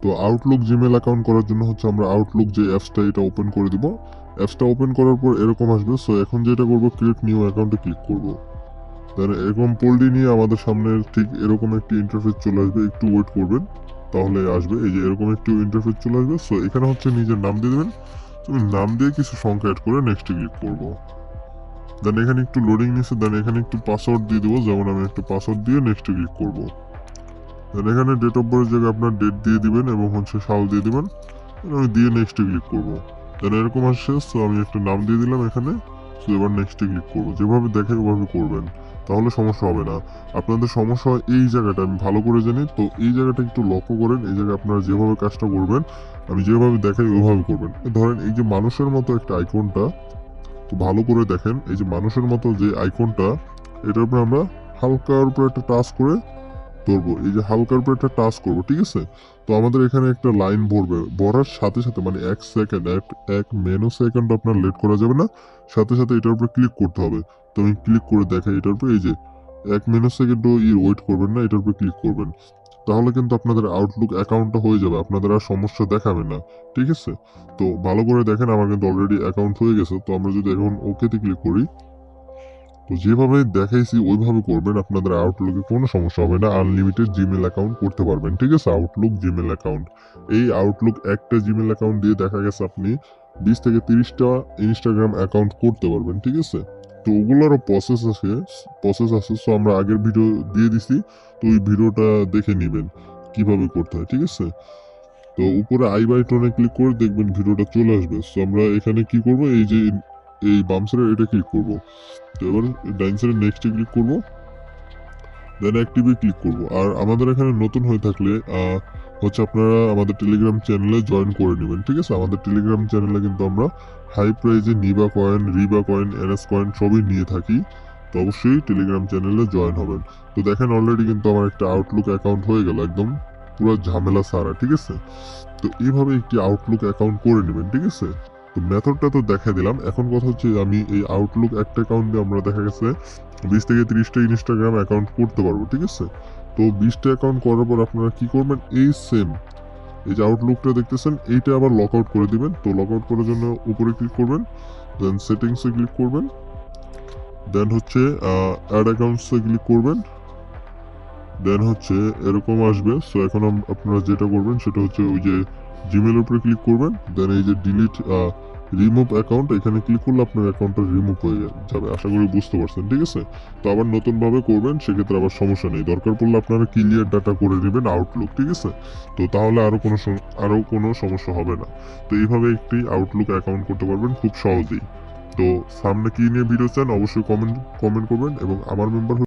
তো Outlook Gmail account করার জন্য হচ্ছে আমরা আউটলুক যে অ্যাপসটা এটা ওপেন করে দিব। অ্যাপসটা ওপেন করার পর এরকম আসবে। সো এখন যেটা করব, ক্রিয়েট নিউ অ্যাকাউন্টে ক্লিক করব। দেন এরকম পোল্ডি নিয়ে আমাদের সামনে ঠিক এরকম একটি ইন্টারফেস চলে আসবে, একটু ওয়েট করবেন তাহলে আসবে। এই যে এরকম একটি ইন্টারফেস চলে আসবে। সো এখানে হচ্ছে নিজের নাম দিয়ে দেবেন। তুমি নাম দিয়ে কিছু সংখ্যা অ্যাড করে নেক্সটে ক্লিক করব। দেন এখানে একটু লোডিং নিচ্ছে, দেন এখানে একটু পাসওয়ার্ড দিয়ে দেবো, যেমন আমি একটা পাসওয়ার্ড দিয়ে নেক্সটে ক্লিক করব। দেন এখানে ডেট অফ বার্থের জায়গায় আপনার ডেট দিয়ে দিবেন এবং হচ্ছে সাল দিয়ে দিবেন। আমি দিয়ে নেক্সটে ক্লিক করব। দেন এরকম আসছে। সো আমি একটা নাম দিয়ে দিলাম এখানে। সো এবার নেক্সটে ক্লিক করবো। যেভাবে দেখে ওভাবে করবেন, তাহলে সমস্যা হবে না। আপনাদের সমস্যা হয় এই জায়গাটা, আমি ভালো করে জানি। তো এই জায়গাটা একটু লক্ষ্য করেন। এই জায়গায় আপনারা যেভাবে কাজটা করবেন, আমি যেভাবে দেখাই ওইভাবে করবেন। ধরেন এই যে মানুষের মতো একটা আইকনটা, তো ভালো করে দেখেন। এই যে মানুষের মতো যে আইকনটা, এটার উপরে আমরা হালকার উপরে একটা টাচ করে ধরবো। এই যে হালকার উপরে একটা টাচ করবো, ঠিক আছে? তো আমাদের এখানে একটা লাইন ভরবে, ভরার সাথে সাথে মানে 1 সেকেন্ড, এক মেনো সেকেন্ড আপনার লেট করা যাবে না। সাথে সাথে এটার উপরে ক্লিক করতে হবে। তো আমি ক্লিক করে দেখাই এটার উপরে। এই যে 1 মেনো সেকেন্ডও ওয়েট করবেন না, এটার উপরে ক্লিক করবেন। তাহলে কিন্তু আপনাদের আউটলুক অ্যাকাউন্টটা হয়ে যাবে, আপনাদের আর সমস্যা দেখাবে না। ঠিক আছে? তো ভালো করে দেখেন, আমার কিন্তু অলরেডি অ্যাকাউন্ট হয়ে গেছে। তো আমরা যদি এখন ওকেতে ক্লিক করি, তো যেভাবে দেখাইছি ওইভাবে করবেন, আপনাদের আউটলুকে কোনো সমস্যা হবে না। আনলিমিটেড জিমেল অ্যাকাউন্ট করতে পারবেন। ঠিক আছে? আউটলুক জিমেল অ্যাকাউন্ট, এই আউটলুক একটা জিমেল অ্যাকাউন্ট দিয়ে দেখা গেছে আপনি 20 থেকে 30টা ইনস্টাগ্রাম অ্যাকাউন্ট করতে পারবেন। ঠিক আছে? তো ওগুলোরও প্রসেস আছে। সো আমরা আগের ভিডিও দিয়ে দিছি। তো ওই ভিডিওটা দেখে নেবেন কিভাবে করতে হয়। ঠিক আছে? তো উপরে আই বাটনে ক্লিক করে দেখবেন ভিডিওটা চলে আসবে। সো আমরা এখানে কি করব, এই যে এই বাম সাইডে এটা ক্লিক করব। তো এবার ডাইন সাইডে নেক্সটে ক্লিক করব, দেন অ্যাক্টিভে ক্লিক করব। আর আমাদের এখানে নতুন হয়ে থাকলে হচ্ছে আপনারা আমাদের টেলিগ্রাম চ্যানেলে জয়েন করে নেবেন। ঠিক আছে? আমাদের টেলিগ্রাম চ্যানেলে কিন্তু আমরা হাই প্রাইজে নিবা কয়েন, রিবা কয়েন, এনএস কয়েন সবই নিয়ে থাকি। তো অবশ্যই টেলিগ্রাম চ্যানেলে জয়েন হবেন। তো দেখেন অলরেডি কিন্তু আমার একটা আউটলুক অ্যাকাউন্ট হয়ে গেল, একদম পুরো ঝামেলা সারা। ঠিক আছে? তো এইভাবে একটি আউটলুক অ্যাকাউন্ট করে নেবেন। ঠিক আছে? তো মেথডটা তো দেখা দিলাম। এখন কথা হচ্ছে আমি এই আউটলুক একটা অ্যাকাউন্ট দিয়ে আমরা দেখা গেছে 20 থেকে 30টা ইনস্টাগ্রাম অ্যাকাউন্ট করতে পারবো। ঠিক আছে? তো 20টা অ্যাকাউন্ট করার পর আপনারা কি করবেন, এই সেম এই যে আউটলুকটা দেখতেছেন, এইটা আবার লক আউট করে দিবেন। তো লক আউট করার জন্য উপরে ক্লিক করবেন, দেন সেটিংসে ক্লিক করবেন, দেন হচ্ছে অ্যাড অ্যাকাউন্টসে ক্লিক করবেন। দেন হচ্ছে এরকম আসবে। সো এখন আপনারা যেটা করবেন সেটা হচ্ছে ওই যে জিমেলের উপরে ক্লিক করবেন, দেন এই যে ডিলিট রিমুভ অ্যাকাউন্ট, এখানে ক্লিক করলে আপনার অ্যাকাউন্টটা রিমুভ হয়ে যাবে। আশা করি বুঝতে পারছেন। ঠিক আছে? তো আবার নতুনভাবে করবেন, সেক্ষেত্রে আবার সমস্যা নেই। দরকার পড়লে আপনারা ক্লিয়ার ডাটা করে নেবেন আউটলুক। ঠিক আছে? তো তাহলে আরো কোনো সমস্যা হবে না। তো এইভাবে একটি আউটলুক অ্যাকাউন্ট করতে পারবেন খুব সহজেই। তো সামনে কি নিয়ে ভিডিও চান অবশ্যই কমেন্ট করবেন, এবং আমার মেম্বার